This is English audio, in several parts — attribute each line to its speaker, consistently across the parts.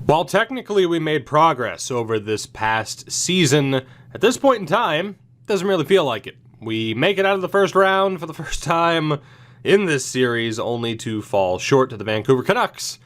Speaker 1: While technically we made progress over this past season, at this point in time, it doesn't really feel like it. We make it out of the first round for the first time in this series, only to fall short to the Vancouver Canucks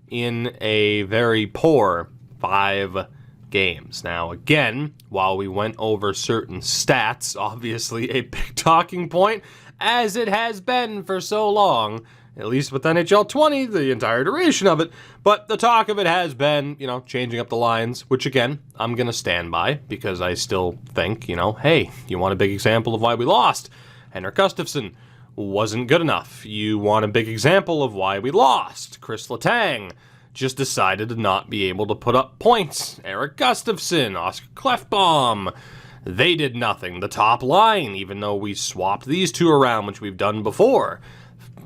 Speaker 1: in a very poor 5 games. Now, again, while we went over certain stats, obviously a big talking point, as it has been for so long, at least with NHL 20, the entire duration of it. But the talk of it has been, changing up the lines, which again, I'm going to stand by because I still think, hey, you want a big example of why we lost? Henrik Gustafsson wasn't good enough. You want a big example of why we lost? Chris Letang just decided to not be able to put up points. Erik Gustafsson, Oscar Klefbom, they did nothing. The top line, even though we swapped these two around, which we've done before,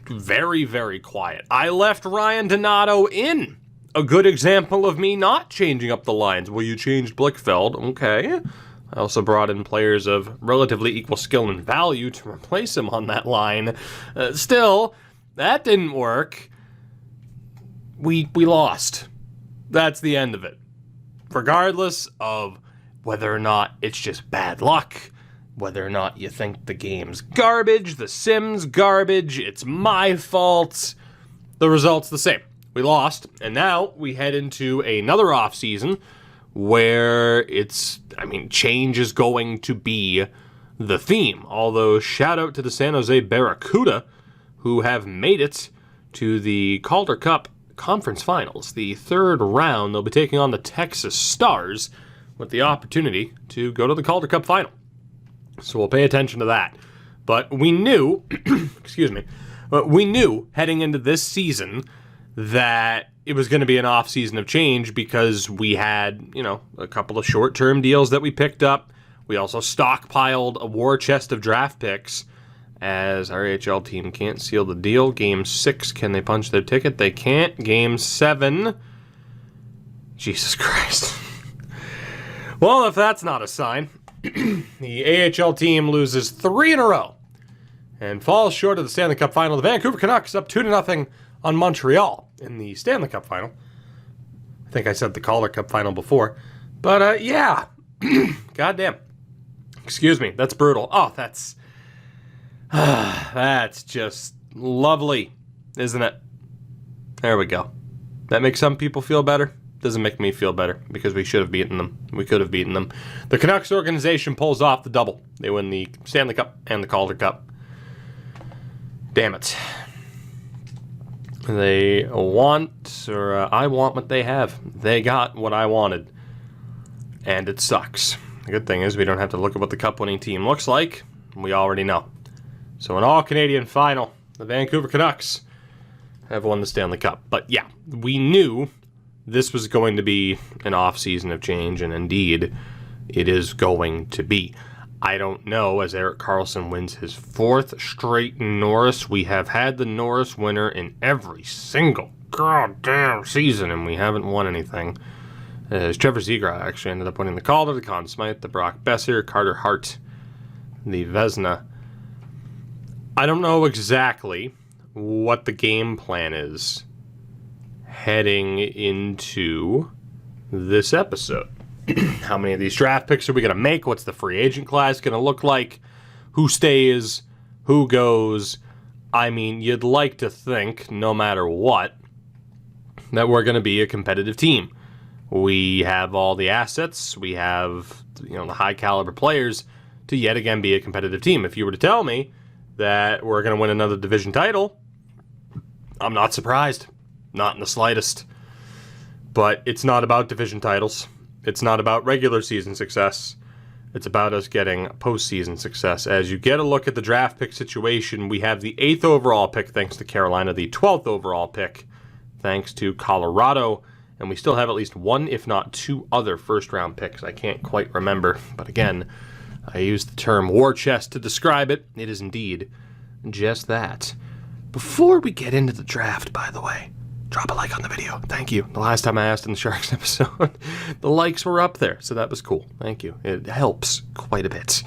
Speaker 1: very, very quiet. I left Ryan Donato in. A good example of me not changing up the lines. Well, you changed Blichfeld. Okay. I also brought in players of relatively equal skill and value to replace him on that line. Still, that didn't work. We lost. That's the end of it. Regardless of whether or not it's just bad luck, whether or not you think the game's garbage, the sim's garbage, it's my fault, the result's the same. We lost, and now we head into another offseason where change is going to be the theme. Although, shout out to the San Jose Barracuda, who have made it to the Calder Cup Conference Finals. The third round, they'll be taking on the Texas Stars with the opportunity to go to the Calder Cup Final. So we'll pay attention to that. But we knew, we knew heading into this season that it was going to be an off-season of change because we had, a couple of short-term deals that we picked up. We also stockpiled a war chest of draft picks as our AHL team can't seal the deal. Game 6, can they punch their ticket? They can't. Game 7, Jesus Christ. Well, if that's not a sign, the AHL team loses 3 in a row and falls short of the Stanley Cup Final. The Vancouver Canucks up 2-0 on Montreal in the Stanley Cup Final. I think I said the Calder Cup Final before. But, yeah. Goddamn. Excuse me. That's brutal. Oh, that's just lovely, isn't it? There we go. That makes some people feel better. Doesn't make me feel better because we should have beaten them. We could have beaten them. The Canucks organization pulls off the double. They win the Stanley Cup and the Calder Cup. Damn it. I want what they have. They got what I wanted. And it sucks. The good thing is we don't have to look at what the cup-winning team looks like. We already know. So an all-Canadian final, the Vancouver Canucks have won the Stanley Cup. But yeah, we knew this was going to be an off-season of change, and indeed, it is going to be. I don't know, as Erik Karlsson wins his 4th straight Norris. We have had the Norris winner in every single goddamn season, and we haven't won anything. As Trevor Zegras actually ended up winning the Calder, the Conn Smythe, the Brock Besser, Carter Hart, the Vezina. I don't know exactly what the game plan is heading into this episode. How many of these draft picks are we going to make? What's the free agent class going to look like? Who stays? Who goes? I mean, you'd like to think, no matter what, that we're going to be a competitive team. We have all the assets. We have, the high caliber players to yet again be a competitive team. If you were to tell me that we're going to win another division title, I'm not surprised. Not in the slightest. But it's not about division titles. It's not about regular season success. It's about us getting postseason success. As you get a look at the draft pick situation, we have the 8th overall pick thanks to Carolina, the 12th overall pick thanks to Colorado, and we still have at least 1, if not 2 other first-round picks. I can't quite remember, but again, I used the term war chest to describe it. It is indeed just that. Before we get into the draft, by the way, drop a like on the video. Thank you. The last time I asked in the Sharks episode, the likes were up there, so that was cool. Thank you. It helps quite a bit.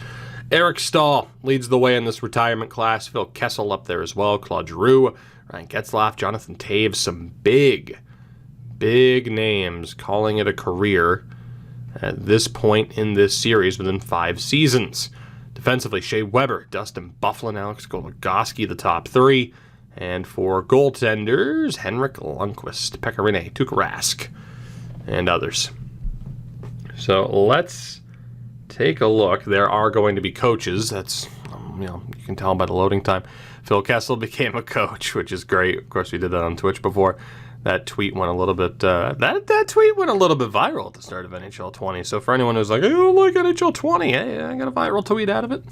Speaker 1: Eric Stahl leads the way in this retirement class. Phil Kessel up there as well. Claude Giroux, Ryan Getzlaf, Jonathan Taves. Some big big names calling it a career at this point in this series within 5 seasons. Defensively, Shea Weber, Dustin Byfuglien, Alex Goligoski, the top 3. And for goaltenders, Henrik Lundqvist, Pekka Rinne, Tuukka Rask, and others. So let's take a look. There are going to be coaches. That's, you can tell by the loading time. Phil Kessel became a coach, which is great. Of course, we did that on Twitch before. That tweet went a little bit. That tweet went a little bit viral at the start of NHL 20. So for anyone who's like, I don't like NHL 20, hey, I got a viral tweet out of it.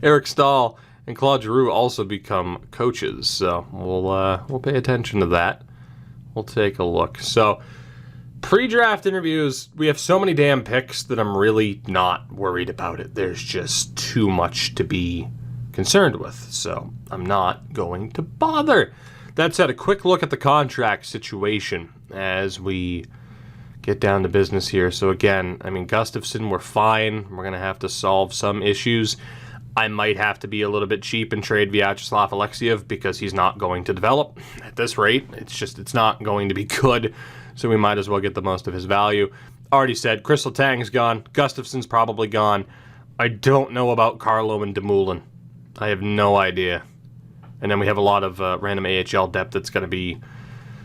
Speaker 1: Eric Stahl and Claude Giroux also become coaches. So we'll pay attention to that. We'll take a look. So pre-draft interviews, we have so many damn picks that I'm really not worried about it. There's just too much to be concerned with. So I'm not going to bother. That said, a quick look at the contract situation as we get down to business here. So again, Gustafsson, we're fine. We're going to have to solve some issues. I might have to be a little bit cheap and trade Vyacheslav Alexiev because he's not going to develop at this rate. It's not going to be good. So we might as well get the most of his value. Already said, Crystal Tang's gone. Gustafsson's probably gone. I don't know about Carlo and Dumoulin. I have no idea. And then we have a lot of random AHL depth that's going to be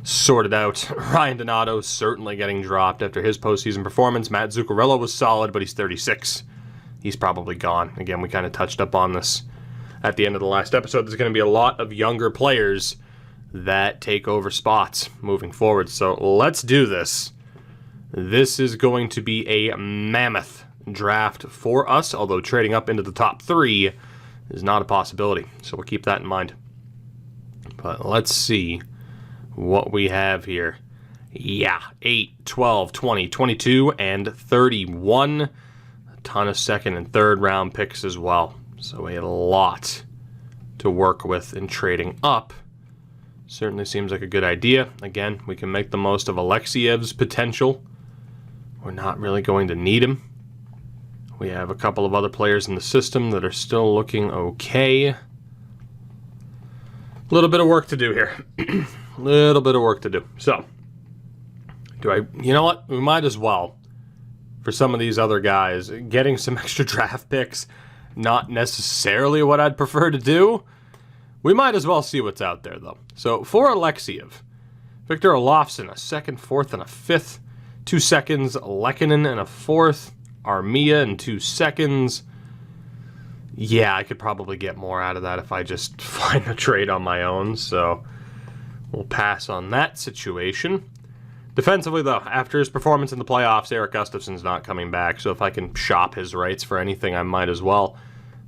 Speaker 1: sorted out. Ryan Donato certainly getting dropped after his postseason performance. Matt Zuccarello was solid, but he's 36. He's probably gone. Again, we kind of touched up on this at the end of the last episode. There's going to be a lot of younger players that take over spots moving forward. So let's do this. This is going to be a mammoth draft for us, although trading up into the top 3 is not a possibility. So we'll keep that in mind. But let's see what we have here. Yeah, 8, 12, 20, 22, and 31. A ton of second and third round picks as well. So a lot to work with in trading up. Certainly seems like a good idea. Again, we can make the most of Alexiev's potential. We're not really going to need him. We have a couple of other players in the system that are still looking okay. A little bit of work to do here. Little bit of work to do. So, you know what? We might as well, for some of these other guys, getting some extra draft picks, not necessarily what I'd prefer to do. We might as well see what's out there, though. So, for Alexiev, Victor Olofsson, a second, fourth, and a fifth. 2 seconds, Lehkonen, and a fourth. Armia in 2 seconds. Yeah, I could probably get more out of that if I just find a trade on my own, so we'll pass on that situation. Defensively, though, after his performance in the playoffs, Erik Gustafsson's not coming back, so if I can shop his rights for anything, I might as well.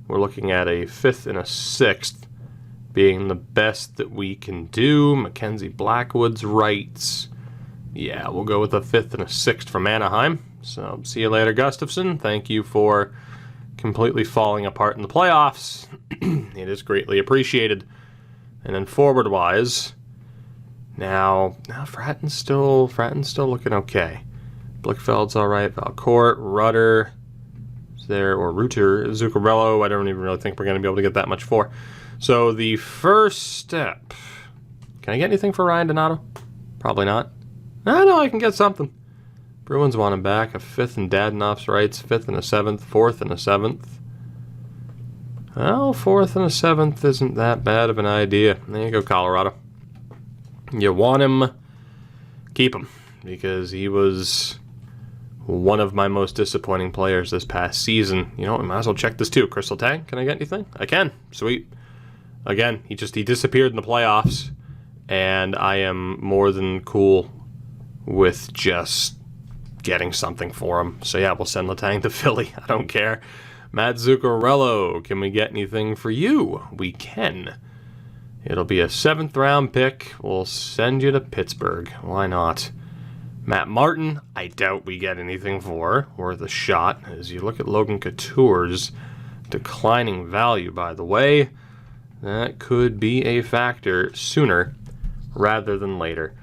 Speaker 1: We're looking at a 5th and a 6th being the best that we can do. Mackenzie Blackwood's rights. Yeah, we'll go with a 5th and a 6th from Anaheim. So, see you later, Gustafsson. Thank you for completely falling apart in the playoffs. It is greatly appreciated. And then forward-wise, now Fratton's still looking okay. Blichfeld's all right. Valcourt, Rutter, Reuter, Zuccarello. I don't even really think we're going to be able to get that much for. So the first step. Can I get anything for Ryan Donato? Probably not. No, I can get something. Bruins want him back. A 5th and Dadonoff's rights. 5th and a 7th. 4th and a 7th. Well, 4th and a 7th isn't that bad of an idea. There you go, Colorado. You want him, keep him. Because he was one of my most disappointing players this past season. You know, I might as well check this too. Crystal Tang, can I get anything? I can. Sweet. Again, he disappeared in the playoffs. And I am more than cool with just getting something for him. So yeah, we'll send Letang to Philly. I don't care. Matt Zuccarello, can we get anything for you? We can. It'll be a 7th round pick. We'll send you to Pittsburgh. Why not? Matt Martin, I doubt we get anything for. Worth a shot. As you look at Logan Couture's declining value, by the way, that could be a factor sooner rather than later.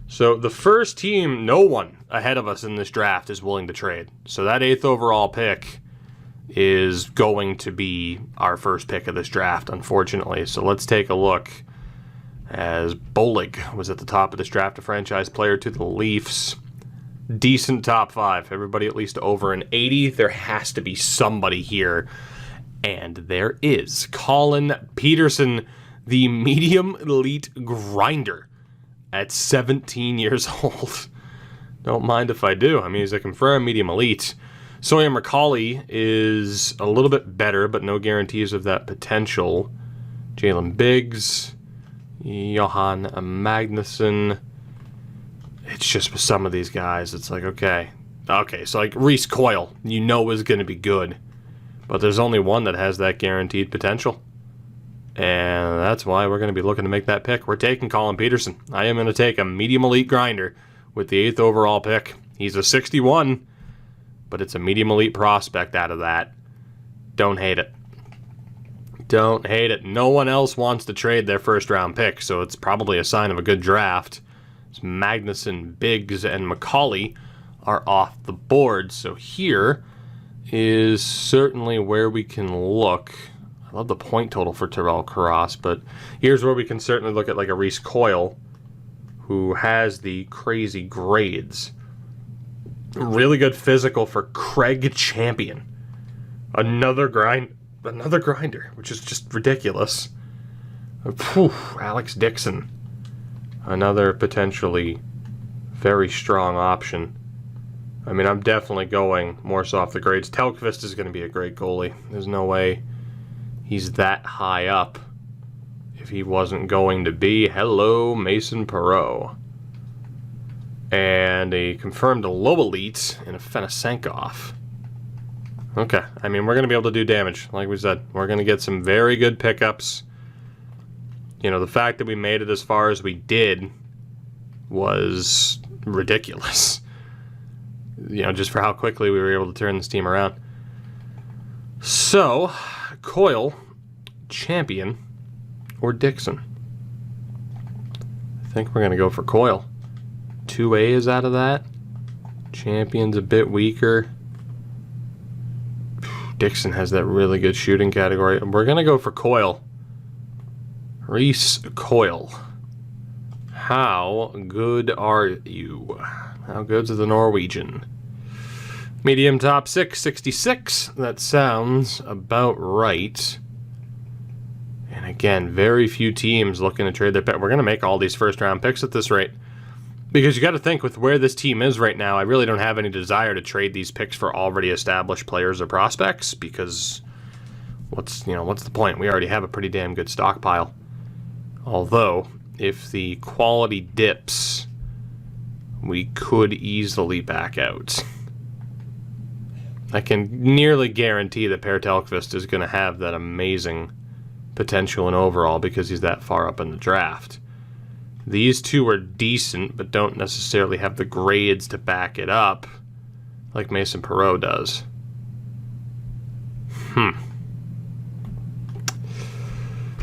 Speaker 1: So the first team, no one ahead of us in this draft is willing to trade. So that 8th overall pick is going to be our first pick of this draft, unfortunately. So let's take a look as Bolig was at the top of this draft, a franchise player to the Leafs. Decent top 5. Everybody at least over an 80. There has to be somebody here. And there is Colin Peterson, the medium elite grinder at 17 years old. Don't mind if I do. I mean, he's a confirmed medium elite. Sawyer McCauley is a little bit better, but no guarantees of that potential. Jalen Biggs, Johan Magnuson. It's just with some of these guys, it's like, okay, so like Reese Coyle, you know is going to be good. But there's only one that has that guaranteed potential. And that's why we're going to be looking to make that pick. We're taking Colin Peterson. I am going to take a medium elite grinder with the 8th overall pick. He's a 61, but it's a medium elite prospect out of that. Don't hate it. Don't hate it. No one else wants to trade their first round pick, so it's probably a sign of a good draft. Magnuson, Biggs, and McCauley are off the board. So here is certainly where we can look. I love the point total for Terrell Cross, but here's where we can certainly look at like a Reese Coyle, who has the crazy grades. Really good physical for Craig Champion. Another grinder, which is just ridiculous. Alex Dixon. Another potentially very strong option. I mean, I'm definitely going more so off the grades. Telkvist is going to be a great goalie. There's no way he's that high up if he wasn't going to be. Hello, Mason Perreault. And a confirmed low elite in a Fenisenkov. Okay, I mean, we're going to be able to do damage. Like we said, we're going to get some very good pickups. You know, the fact that we made it as far as we did was ridiculous. You know, just for how quickly we were able to turn this team around. So, Coyle, Champion, or Dixon? I think we're going to go for Coyle. 2A is out of that. Champion's a bit weaker. Dixon has that really good shooting category. We're going to go for Coyle. Reese Coyle. How good are you? How good's the Norwegian? Medium top 6, 66. That sounds about right. And again, very few teams looking to trade their pick. We're going to make all these first-round picks at this rate. Because you got to think, with where this team is right now, I really don't have any desire to trade these picks for already established players or prospects. Because what's the point? We already have a pretty damn good stockpile. Although, if the quality dips, we could easily back out. I can nearly guarantee that Per Telkvist is going to have that amazing potential in overall because he's that far up in the draft. These two are decent, but don't necessarily have the grades to back it up like Mason Perreault does.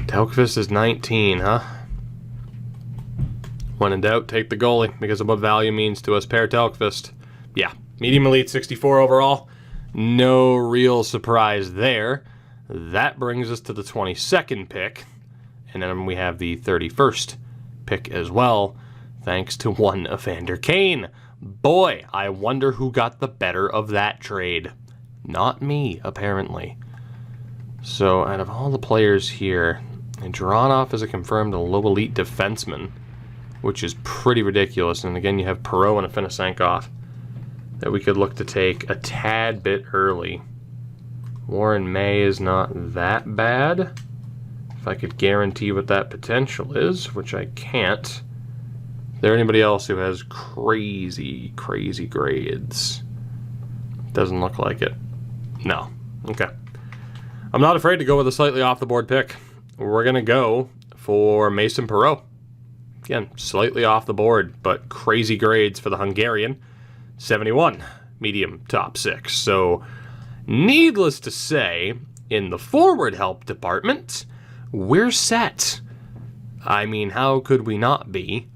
Speaker 1: Telkvist is 19, huh? When in doubt, take the goalie because of what value means to us. Per Telkvist. Yeah, medium elite 64 overall. No real surprise there. That brings us to the 22nd pick. And then we have the 31st pick as well, thanks to one Evander Kane. Boy, I wonder who got the better of that trade. Not me, apparently. So, out of all the players here, and Dronov is a confirmed low elite defenseman, which is pretty ridiculous. And again, you have Perreault and a Fenisenkov that we could look to take a tad bit early. Warren May is not that bad. If I could guarantee what that potential is, which I can't. Is there anybody else who has crazy, crazy grades? Doesn't look like it. No. Okay. I'm not afraid to go with a slightly off-the-board pick. We're going to go for Mason Perreault. Again, slightly off the board, but crazy grades for the Hungarian. 71, medium top 6. So, needless to say, in the forward help department, we're set. I mean, how could we not be?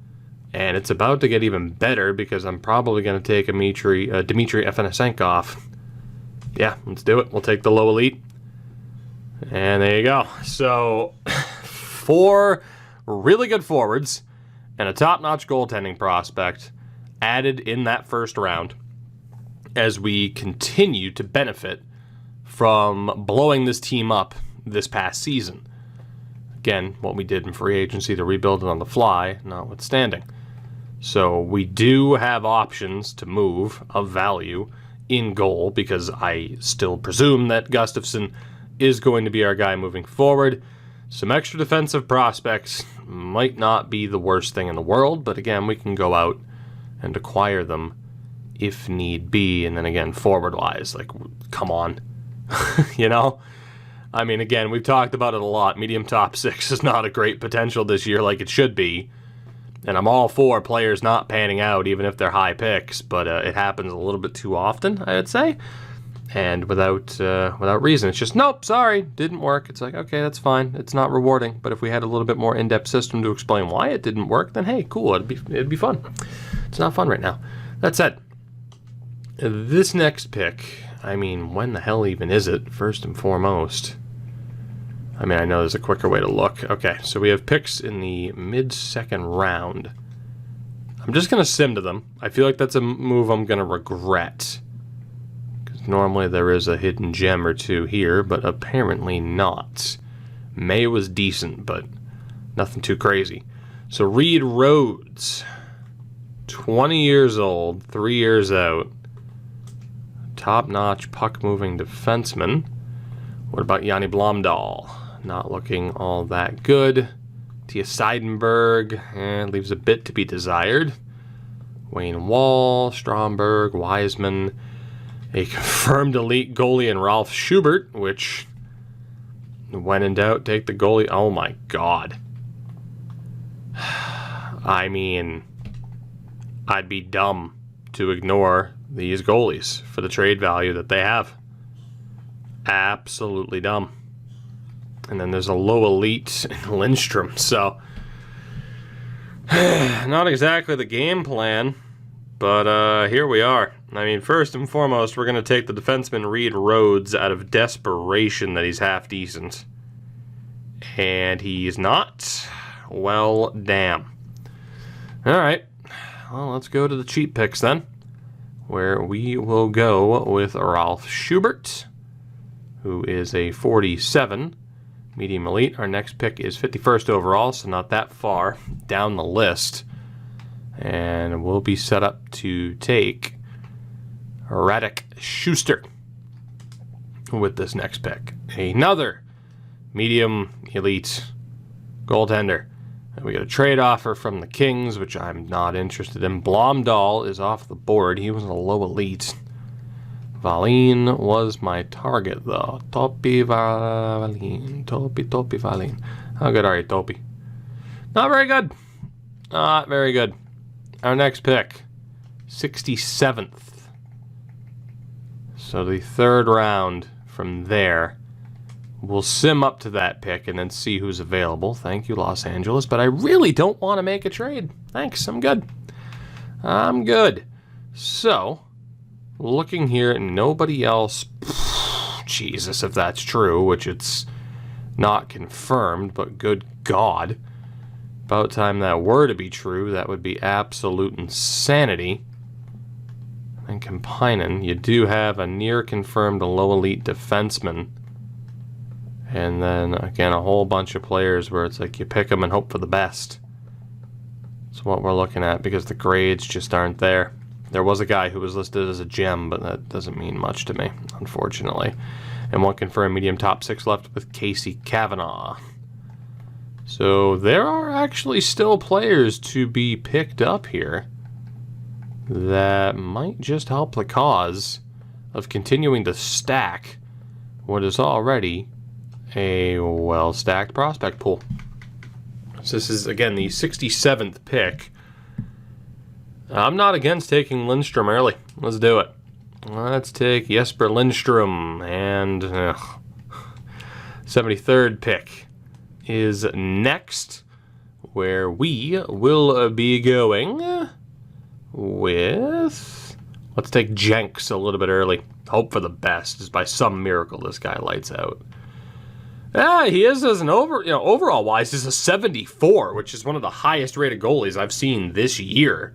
Speaker 1: And it's about to get even better because I'm probably going to take Dmitry Afanasenkov. Yeah, let's do it. We'll take the low elite. And there you go. So, 4 really good forwards and a top-notch goaltending prospect added in that first round as we continue to benefit from blowing this team up this past season. Again, what we did in free agency to rebuild it on the fly, notwithstanding. So we do have options to move of value in goal because I still presume that Gustafsson is going to be our guy moving forward. Some extra defensive prospects might not be the worst thing in the world, but again, we can go out and acquire them if need be. And then again, forward-wise, like, come on. You know? I mean, again, we've talked about it a lot. Medium top six is not a great potential this year like it should be. And I'm all for players not panning out, even if they're high picks, but it happens a little bit too often, I would say. And without reason. It's just, nope, sorry, didn't work. It's like, okay, that's fine. It's not rewarding. But if we had a little bit more in-depth system to explain why it didn't work, then hey, cool, it'd be fun. It's not fun right now. That said, this next pick, I mean, when the hell even is it, first and foremost? I mean, I know there's a quicker way to look. Okay, so we have picks in the mid-second round. I'm just going to sim to them. I feel like that's a move I'm going to regret. Because normally there is a hidden gem or two here, but apparently not. May was decent, but nothing too crazy. So Reed Rhodes, 20 years old, 3 years out. Top-notch puck-moving defenseman. What about Yanni Blomdahl? Not looking all that good. Tia Seidenberg, leaves a bit to be desired. Wayne Wall, Stromberg, Wiseman, a confirmed elite goalie in Ralph Schubert, which, when in doubt, take the goalie. Oh my God. I mean, I'd be dumb to ignore these goalies for the trade value that they have. Absolutely dumb. And then there's a low elite in Lindstrom, so not exactly the game plan, but here we are. I mean, first and foremost, we're going to take the defenseman Reed Rhodes out of desperation that he's half decent. And he's not. Well, damn. All right. Well, let's go to the cheap picks then, where we will go with Ralph Schubert, who is a 47. Medium elite. Our next pick is 51st overall, so not that far down the list. And we'll be set up to take Radek Schuster with this next pick. Another medium elite goaltender. And we got a trade offer from the Kings, which I'm not interested in. Blomdahl is off the board. He was a low elite. Valin was my target, though. Topi Valin. Topi Valin. How good are you, Topi? Not very good. Not very good. Our next pick, 67th. So the third round from there. We'll sim up to that pick and then see who's available. Thank you, Los Angeles. But I really don't want to make a trade. Thanks, I'm good. I'm good. So, looking here, nobody else. Jesus, if that's true, which it's not confirmed, but good God. About time that were to be true, that would be absolute insanity. And Kampainen, you do have a near-confirmed low elite defenseman. And then, again, a whole bunch of players where it's like you pick them and hope for the best. That's what we're looking at, because the grades just aren't there. There was a guy who was listed as a gem, but that doesn't mean much to me, unfortunately. And one confirmed medium top six left with Casey Cavanaugh. So there are actually still players to be picked up here that might just help the cause of continuing to stack what is already a well-stacked prospect pool. So this is, again, the 67th pick. I'm not against taking Lindstrom early. Let's do it. Let's take Jesper Lindstrom. And 73rd pick is next, where we will be going with... Let's take Jenks a little bit early. Hope for the best. Just by some miracle, this guy lights out. Yeah, he is as an overall wise is a 74, which is one of the highest rated goalies I've seen this year,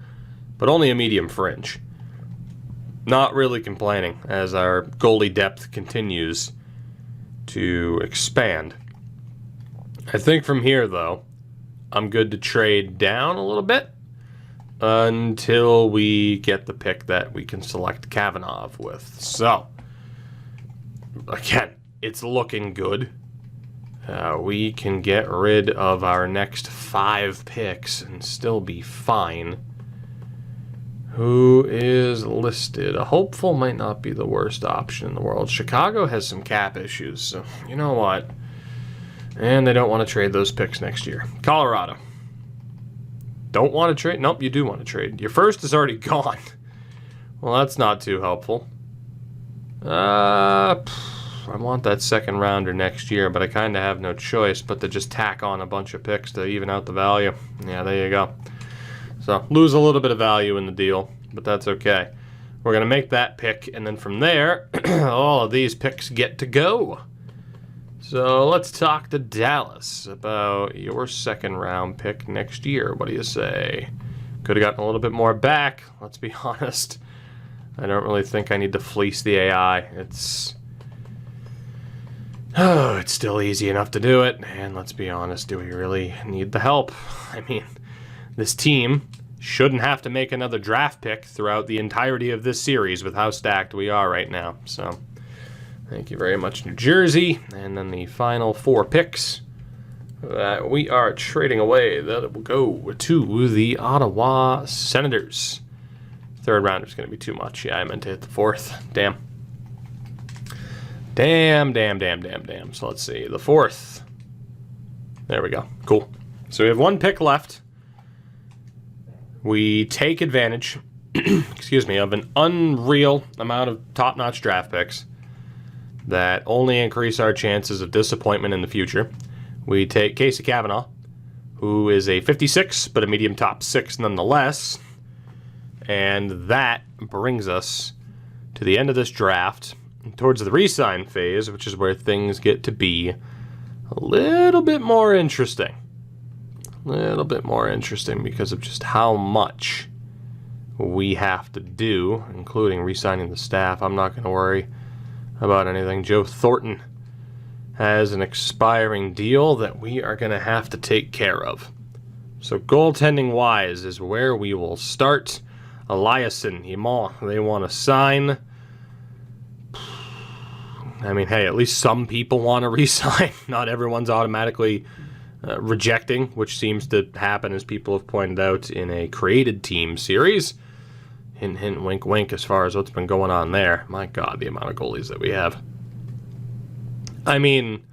Speaker 1: but only a medium fringe. Not really complaining as our goalie depth continues to expand. I think from here, though, I'm good to trade down a little bit until we get the pick that we can select Kavanaugh with. So, again, it's looking good. We can get rid of our next 5 picks and still be fine. Who is listed? A hopeful might not be the worst option in the world. Chicago has some cap issues, so you know what? And they don't want to trade those picks next year. Colorado. Don't want to trade? Nope, you do want to trade. Your first is already gone. Well, that's not too helpful. I want that second rounder next year, but I kind of have no choice but to just tack on a bunch of picks to even out the value. Yeah, there you go. So, lose a little bit of value in the deal, but that's okay. We're going to make that pick, and then from there, all of these picks get to go. So, let's talk to Dallas about your second round pick next year. What do you say? Could have gotten a little bit more back, let's be honest. I don't really think I need to fleece the AI. It's still easy enough to do it, and let's be honest, do we really need the help? I mean, this team shouldn't have to make another draft pick throughout the entirety of this series with how stacked we are right now. So, thank you very much, New Jersey. And then the final 4 picks that we are trading away, that will go to the Ottawa Senators. Third round is going to be too much. Yeah, I meant to hit the 4th. Damn. Damn. So let's see. The 4th. There we go. Cool. So we have 1 pick left. We take advantage, excuse me, of an unreal amount of top-notch draft picks that only increase our chances of disappointment in the future. We take Casey Kavanaugh, who is a 56, but a medium top 6 nonetheless. And that brings us to the end of this draft, towards the re-sign phase, which is where things get to be a little bit more interesting. Because of just how much we have to do, including re-signing the staff. I'm not going to worry about anything. Joe Thornton has an expiring deal that we are going to have to take care of. So goaltending-wise is where we will start. Eliasson, Himon, they want to sign. I mean, hey, at least some people want to re-sign. Not everyone's automatically rejecting, which seems to happen, as people have pointed out, in a created team series. Hint, hint, wink, wink, as far as what's been going on there. My God, the amount of goalies that we have. I mean,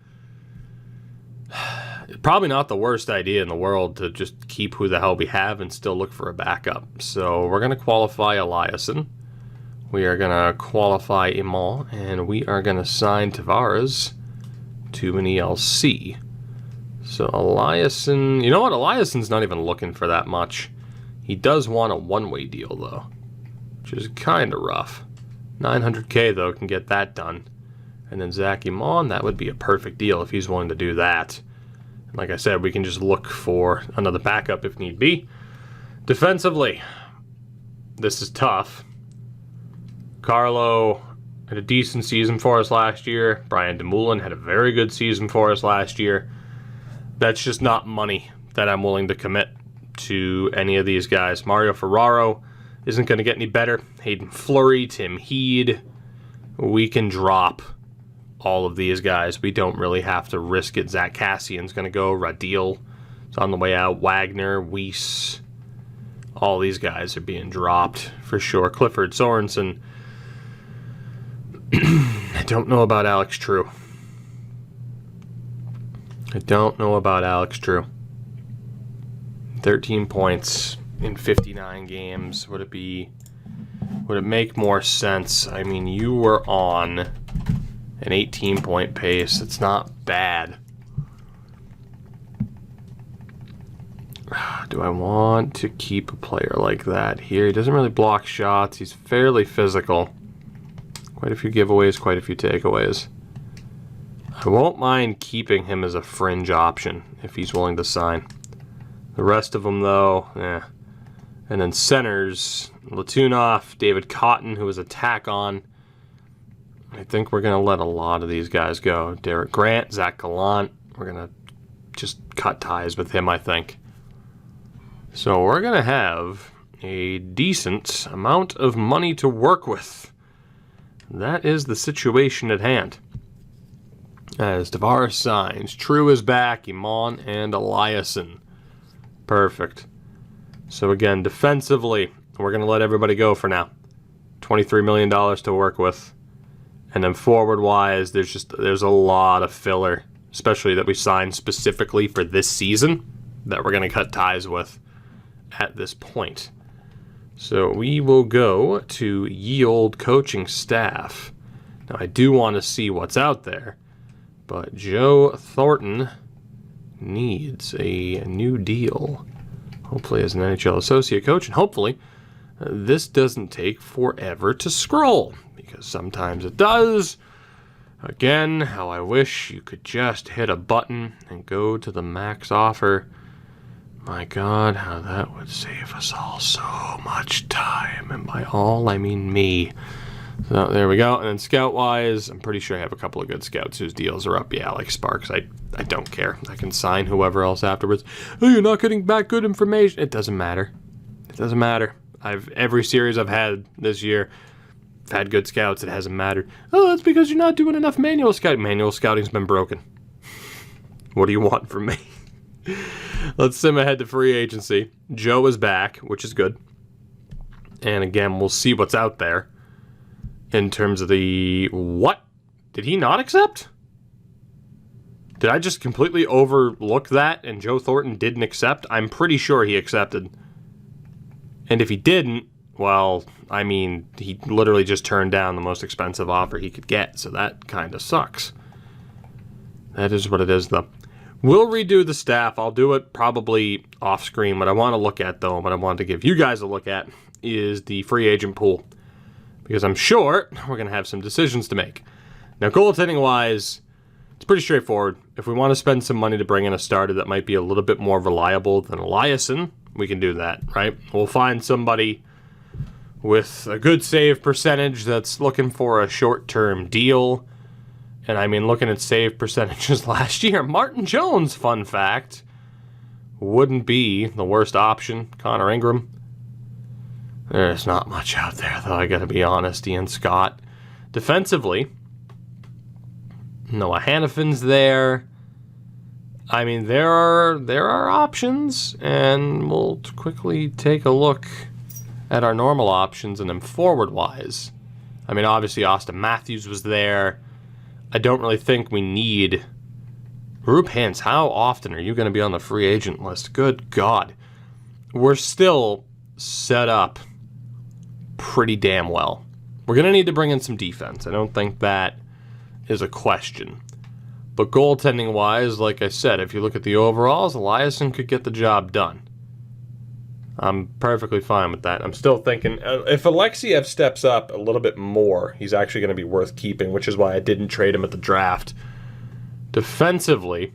Speaker 1: probably not the worst idea in the world to just keep who the hell we have and still look for a backup. So we're going to qualify Eliasson. We are going to qualify Imon, and we are going to sign Tavares to an ELC. So Eliasson, you know what? Eliasson's not even looking for that much. He does want a one-way deal, though, which is kind of rough. 900K, though, can get that done. And then Zach Imon, that would be a perfect deal if he's willing to do that. And like I said, we can just look for another backup if need be. Defensively, this is tough. Carlo had a decent season for us last year. Brian Dumoulin had a very good season for us last year. That's just not money that I'm willing to commit to any of these guys. Mario Ferraro isn't going to get any better. Hayden Fleury, Tim Heed. We can drop all of these guys. We don't really have to risk it. Zach Cassian's going to go. Radil is on the way out. Wagner, Weiss. All these guys are being dropped for sure. Clifford Sorensen. I don't know about Alex True. 13 points in 59 games. Would it make more sense? I mean, you were on an 18-point pace. It's not bad. Do I want to keep a player like that here? He doesn't really block shots. He's fairly physical. Quite a few giveaways, quite a few takeaways. I won't mind keeping him as a fringe option if he's willing to sign. The rest of them, though, And then centers, Latunov, David Cotton, who was a tack-on. I think we're going to let a lot of these guys go. Derek Grant, Zach Gallant. We're going to just cut ties with him, I think. So we're going to have a decent amount of money to work with. That is the situation at hand. As Tavares signs, True is back, Iman and Eliasson. Perfect. So again, defensively, we're going to let everybody go for now. $23 million to work with. And then forward-wise, there's a lot of filler, especially that we signed specifically for this season, that we're going to cut ties with at this point. So we will go to ye olde coaching staff. Now, I do want to see what's out there, but Joe Thornton needs a new deal, hopefully as an NHL associate coach, and hopefully this doesn't take forever to scroll, because sometimes it does. Again, how I wish you could just hit a button and go to the max offer. My God, how that would save us all so much time, and by all, I mean me. So there we go. And then scout-wise, I'm pretty sure I have a couple of good scouts whose deals are up. Yeah, like Sparks. I don't care. I can sign whoever else afterwards. Oh, you're not getting back good information. It doesn't matter. It doesn't matter. Every series I've had this year, I've had good scouts. It hasn't mattered. Oh, that's because you're not doing enough manual scouting. Manual scouting's been broken. What do you want from me? Let's sim ahead to free agency. Joe is back, which is good. And again, we'll see what's out there in terms of the... What? Did he not accept? Did I just completely overlook that and Joe Thornton didn't accept? I'm pretty sure he accepted. And if he didn't, well, I mean, he literally just turned down the most expensive offer he could get, so that kind of sucks. That is what it is, though. We'll redo the staff. I'll do it probably off screen. What I want to look at, though, and what I want to give you guys a look at, is the free agent pool. Because I'm sure we're going to have some decisions to make. Now, goaltending-wise, it's pretty straightforward. If we want to spend some money to bring in a starter that might be a little bit more reliable than Eliasson, we can do that, right? We'll find somebody with a good save percentage that's looking for a short-term deal. And I mean, looking at save percentages last year, Martin Jones, fun fact, wouldn't be the worst option. Connor Ingram. There's not much out there, though, I gotta be honest. Ian Scott. Defensively, Noah Hannafin's there. I mean, there are options, and we'll quickly take a look at our normal options, and then forward-wise. I mean, obviously, Austin Matthews was there. I don't really think we need... Roop Hintz, how often are you going to be on the free agent list? Good God. We're still set up pretty damn well. We're going to need to bring in some defense. I don't think that is a question. But goaltending-wise, like I said, if you look at the overalls, Eliasson could get the job done. I'm perfectly fine with that. I'm still thinking, if Alexiev steps up a little bit more, he's actually going to be worth keeping, which is why I didn't trade him at the draft. Defensively,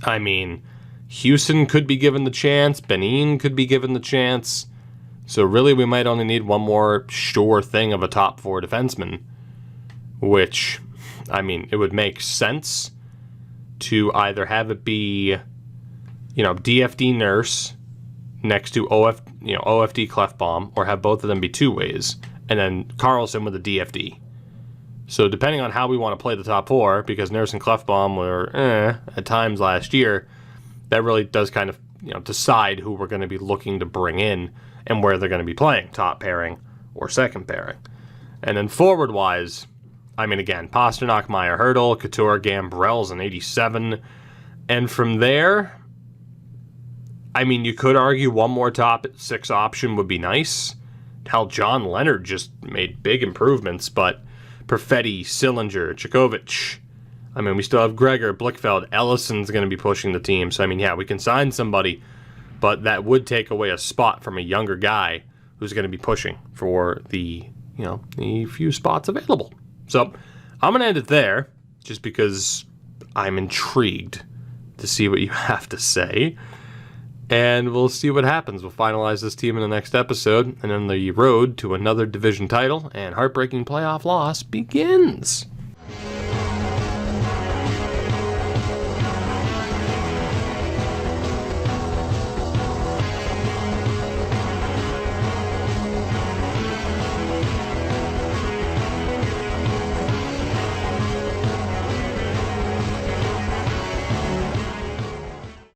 Speaker 1: I mean, Houston could be given the chance. Benin could be given the chance. So really, we might only need one more sure thing of a top four defenseman, which, I mean, it would make sense to either have it be, DFD Nurse next to OFD Clefbaum, or have both of them be two ways, and then Carlson with a DFD. So depending on how we want to play the top four, because Nurse and Clefbaum were at times last year, that really does kind of decide who we're going to be looking to bring in and where they're going to be playing, top pairing or second pairing. And then forward-wise, I mean, again, Pasternak, Meyer, Hurdle, Couture, Gambrell's an 87. And from there, I mean, you could argue one more top six option would be nice. Hell, John Leonard just made big improvements, but Perfetti, Sillinger, Chikovic. I mean, we still have Gregor, Blichfeld, Ellison's going to be pushing the team. So, I mean, yeah, we can sign somebody, but that would take away a spot from a younger guy who's going to be pushing for the few spots available. So, I'm going to end it there. just because I'm intrigued to see what you have to say. And we'll see what happens. We'll finalize this team in the next episode, and then the road to another division title and heartbreaking playoff loss begins.